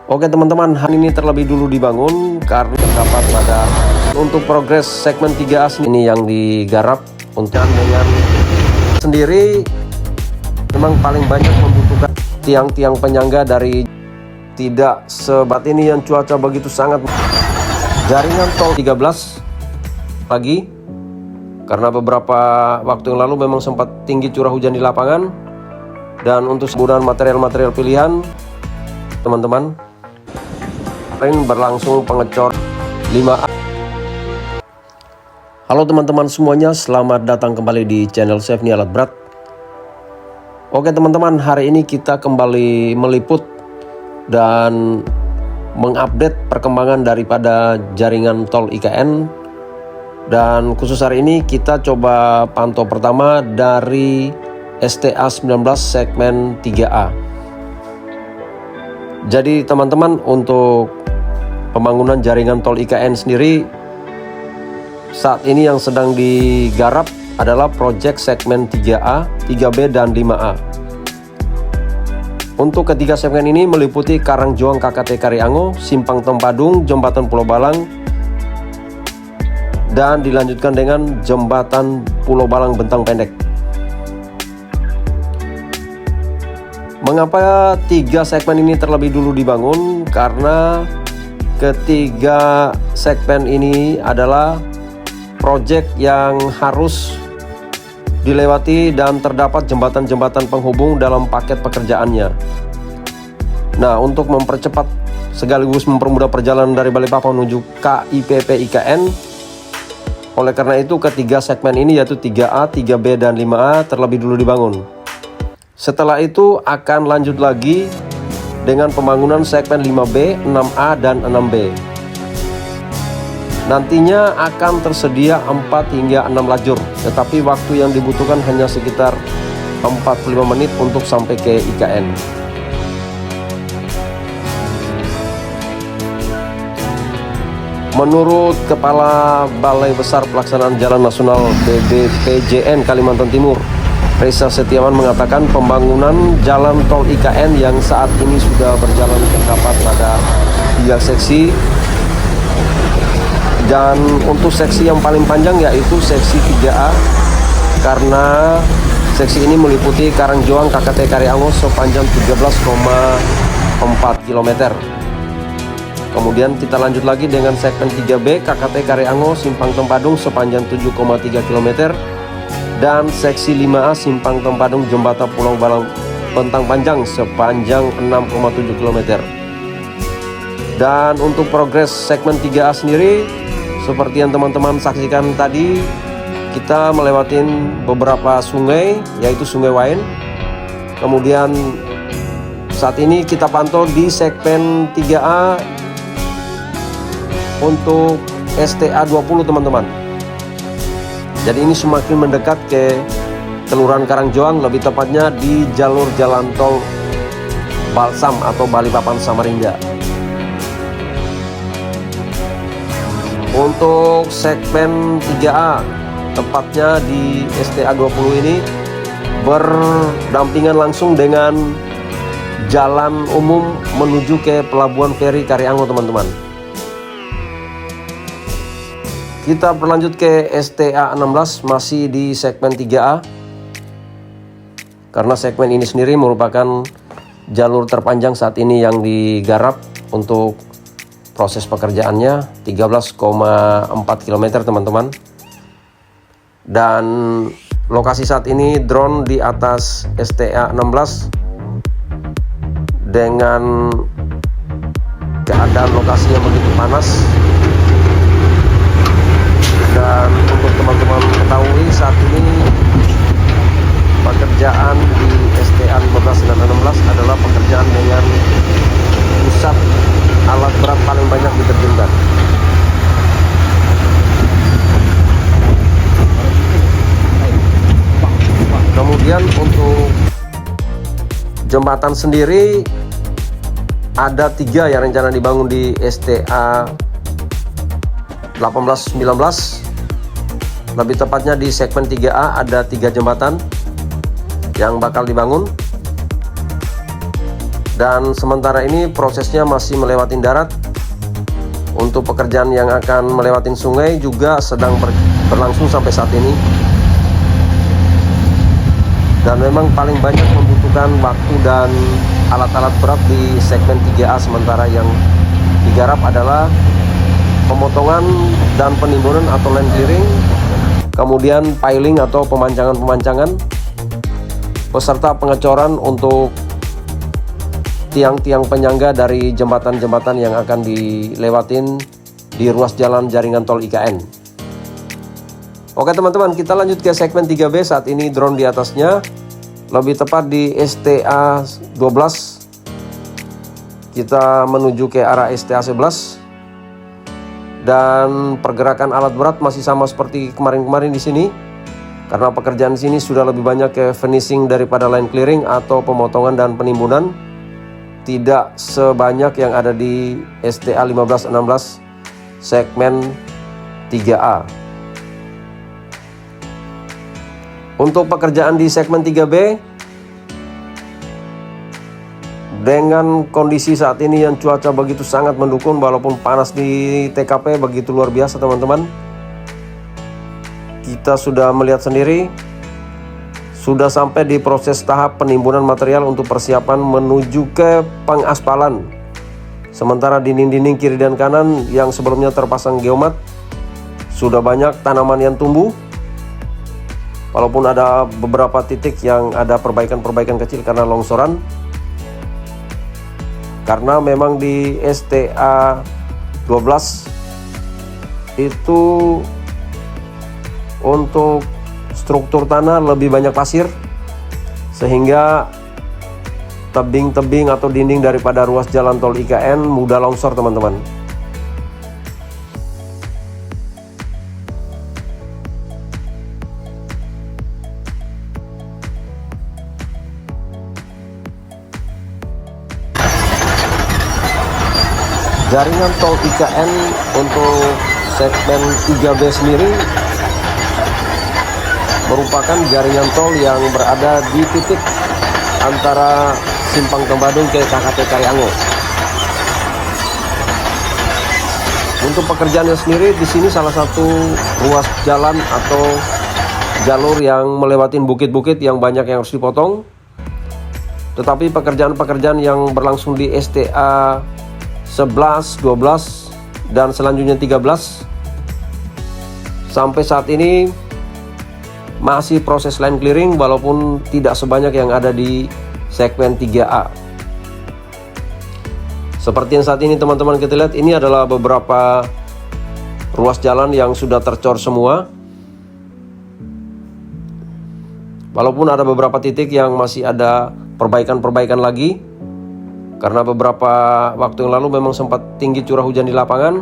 Oke teman-teman, hari ini terlebih dulu dibangun karena terdapat pada untuk progres segmen 3A ini yang digarap untuk dengan sendiri memang paling banyak membutuhkan tiang-tiang penyangga dari tidak sebat ini yang cuaca begitu sangat. Jaringan tol 13 pagi karena beberapa waktu yang lalu memang sempat tinggi curah hujan di lapangan, dan untuk penggunaan material-material pilihan teman-teman berlangsung pengecor 5A. Halo teman-teman semuanya, selamat datang kembali di channel Chefni Alat Berat. Oke teman-teman, hari ini kita kembali meliput dan mengupdate perkembangan daripada jaringan tol IKN, dan khusus hari ini kita coba pantau pertama dari STA 19 segmen 3A. Jadi teman-teman, untuk pembangunan jaringan tol IKN sendiri saat ini yang sedang digarap adalah proyek segmen 3A, 3B, dan 5A. Untuk ketiga segmen ini meliputi Karangjoang KKT Kariango, Simpang Tempadung, Jembatan Pulau Balang, dan dilanjutkan dengan Jembatan Pulau Balang Bentang Pendek. Mengapa tiga segmen ini terlebih dulu dibangun? Karena ketiga segmen ini adalah proyek yang harus dilewati dan terdapat jembatan-jembatan penghubung dalam paket pekerjaannya. Nah, untuk mempercepat sekaligus mempermudah perjalanan dari Balikpapan menuju KIPP IKN, oleh karena itu ketiga segmen ini yaitu 3A, 3B, dan 5A terlebih dulu dibangun. Setelah itu akan lanjut lagi dengan pembangunan segmen 5B, 6A, dan 6B. Nantinya akan tersedia 4 hingga 6 lajur, tetapi waktu yang dibutuhkan hanya sekitar 45 menit untuk sampai ke IKN. Menurut Kepala Balai Besar Pelaksanaan Jalan Nasional BBPJN Kalimantan Timur, Reza Setiawan mengatakan pembangunan jalan tol IKN yang saat ini sudah berjalan terdapat pada 3 seksi, dan untuk seksi yang paling panjang yaitu seksi 3A karena seksi ini meliputi Karangjoang KKT Kariango sepanjang 13,4 km. Kemudian kita lanjut lagi dengan segmen 3B KKT Kariango Simpang Tempadung sepanjang 7,3 km, dan seksi 5A Simpang Tempadung Jembatan Pulau Balang Bentang Panjang sepanjang 6,7 km. Dan untuk progres segmen 3A sendiri, seperti yang teman-teman saksikan tadi, kita melewati beberapa sungai, yaitu Sungai Wain. Kemudian saat ini kita pantau di segmen 3A untuk STA 20 teman-teman. Jadi ini semakin mendekat ke Kelurahan Karangjoang, lebih tepatnya di jalur jalan tol Balsam atau Balikpapan Samarinda. Untuk segmen 3A, tepatnya di STA 20 ini berdampingan langsung dengan jalan umum menuju ke Pelabuhan Feri Kariango teman-teman. Kita berlanjut ke STA 16 masih di segmen 3A, karena segmen ini sendiri merupakan jalur terpanjang saat ini yang digarap untuk proses pekerjaannya 13,4 km teman-teman. Dan lokasi saat ini drone di atas STA 16 dengan keadaan lokasi yang begitu panas. Dan untuk teman-teman ketahui, saat ini pekerjaan di STA 15 dan 16 adalah pekerjaan dengan pusat alat berat paling banyak diterjunkan. Kemudian untuk jembatan sendiri ada 3 yang rencana dibangun di STA 18-19. Lebih tepatnya di segmen 3A ada 3 jembatan yang bakal dibangun. Dan sementara ini prosesnya masih melewati darat. Untuk pekerjaan yang akan melewati sungai juga sedang berlangsung sampai saat ini. Dan memang paling banyak membutuhkan waktu dan alat-alat berat di segmen 3A, sementara yang digarap adalah pemotongan dan penimbunan atau land clearing, kemudian piling atau pemancangan-pemancangan, beserta pengecoran untuk tiang-tiang penyangga dari jembatan-jembatan yang akan dilewatin di ruas jalan jaringan tol IKN. Oke teman-teman, kita lanjut ke segmen 3B. Saat ini drone di atasnya, lebih tepat di STA 12. Kita menuju ke arah STA 11. Dan pergerakan alat berat masih sama seperti kemarin-kemarin di sini. Karena pekerjaan di sini sudah lebih banyak ke finishing daripada line clearing atau pemotongan dan penimbunan. Tidak sebanyak yang ada di STA 15-16 segmen 3A. Untuk pekerjaan di segmen 3B, dengan kondisi saat ini yang cuaca begitu sangat mendukung, walaupun panas di TKP begitu luar biasa teman-teman. Kita sudah melihat sendiri, sudah sampai di proses tahap penimbunan material untuk persiapan menuju ke pengaspalan. Sementara dinding-dinding kiri dan kanan yang sebelumnya terpasang geomat, sudah banyak tanaman yang tumbuh. Walaupun ada beberapa titik yang ada perbaikan-perbaikan kecil karena longsoran. Karena memang di STA 12 itu untuk struktur tanah lebih banyak pasir, sehingga tebing-tebing atau dinding daripada ruas jalan tol IKN mudah longsor teman-teman. Jaringan tol IKN untuk segmen 3B sendiri merupakan jaringan tol yang berada di titik antara Simpang Tembadung ke KKT Karyango. Untuk pekerjaannya sendiri di sini salah satu ruas jalan atau jalur yang melewati bukit-bukit yang banyak yang harus dipotong. Tetapi pekerjaan-pekerjaan yang berlangsung di STA 11, 12 dan selanjutnya 13 sampai saat ini masih proses line clearing, walaupun tidak sebanyak yang ada di segmen 3A. Seperti yang saat ini teman-teman kita lihat, ini adalah beberapa ruas jalan yang sudah tercor semua. Walaupun ada beberapa titik yang masih ada perbaikan-perbaikan lagi. Karena beberapa waktu yang lalu memang sempat tinggi curah hujan di lapangan.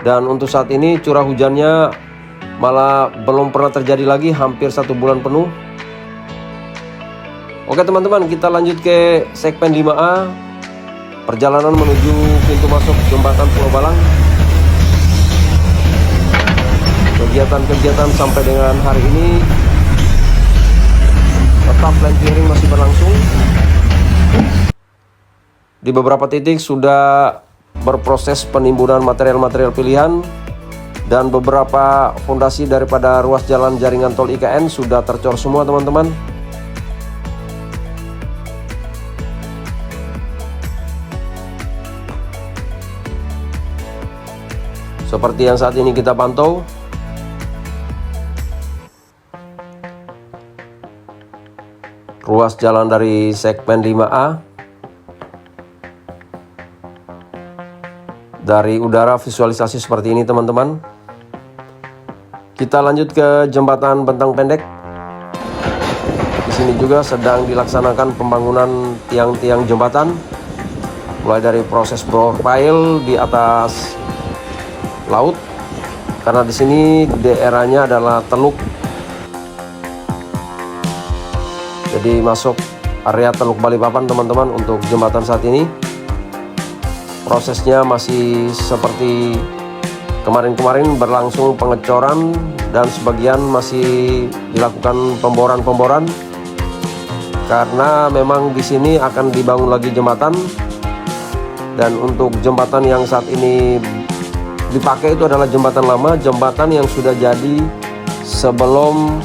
Dan untuk saat ini curah hujannya malah belum pernah terjadi lagi, hampir 1 bulan penuh. Oke teman-teman, kita lanjut ke segmen 5A, perjalanan menuju pintu masuk jembatan Pulau Balang. Kegiatan-kegiatan sampai dengan hari ini tetap line clearing masih berlangsung. Di beberapa titik sudah berproses penimbunan material-material pilihan. Dan beberapa fondasi daripada ruas jalan jaringan tol IKN sudah tercor semua teman-teman. Seperti yang saat ini kita pantau. Ruas jalan dari segmen 5A. Dari udara visualisasi seperti ini teman-teman. Kita lanjut ke jembatan Bentang Pendek. Di sini juga sedang dilaksanakan pembangunan tiang-tiang jembatan, mulai dari proses profile di atas laut, karena di sini daerahnya adalah teluk. Jadi masuk area Teluk Balikpapan teman-teman untuk jembatan saat ini. Prosesnya masih seperti kemarin-kemarin, berlangsung pengecoran dan sebagian masih dilakukan pemboran-pemboran. karena memang di sini akan dibangun lagi jembatan. Dan untuk jembatan yang saat ini dipakai itu adalah jembatan lama, jembatan yang sudah jadi sebelum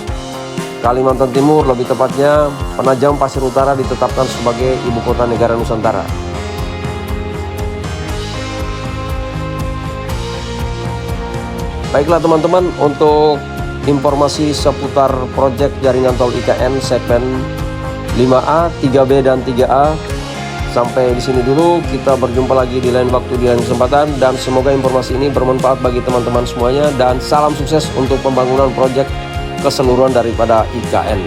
Kalimantan Timur, lebih tepatnya Penajam Pasir Utara ditetapkan sebagai ibu kota negara Nusantara. Baiklah teman-teman, untuk informasi seputar proyek jaringan tol IKN segmen 5A, 3B dan 3A sampai di sini dulu. Kita berjumpa lagi di lain waktu, di lain kesempatan, dan semoga informasi ini bermanfaat bagi teman-teman semuanya, dan salam sukses untuk pembangunan proyek keseluruhan daripada IKN.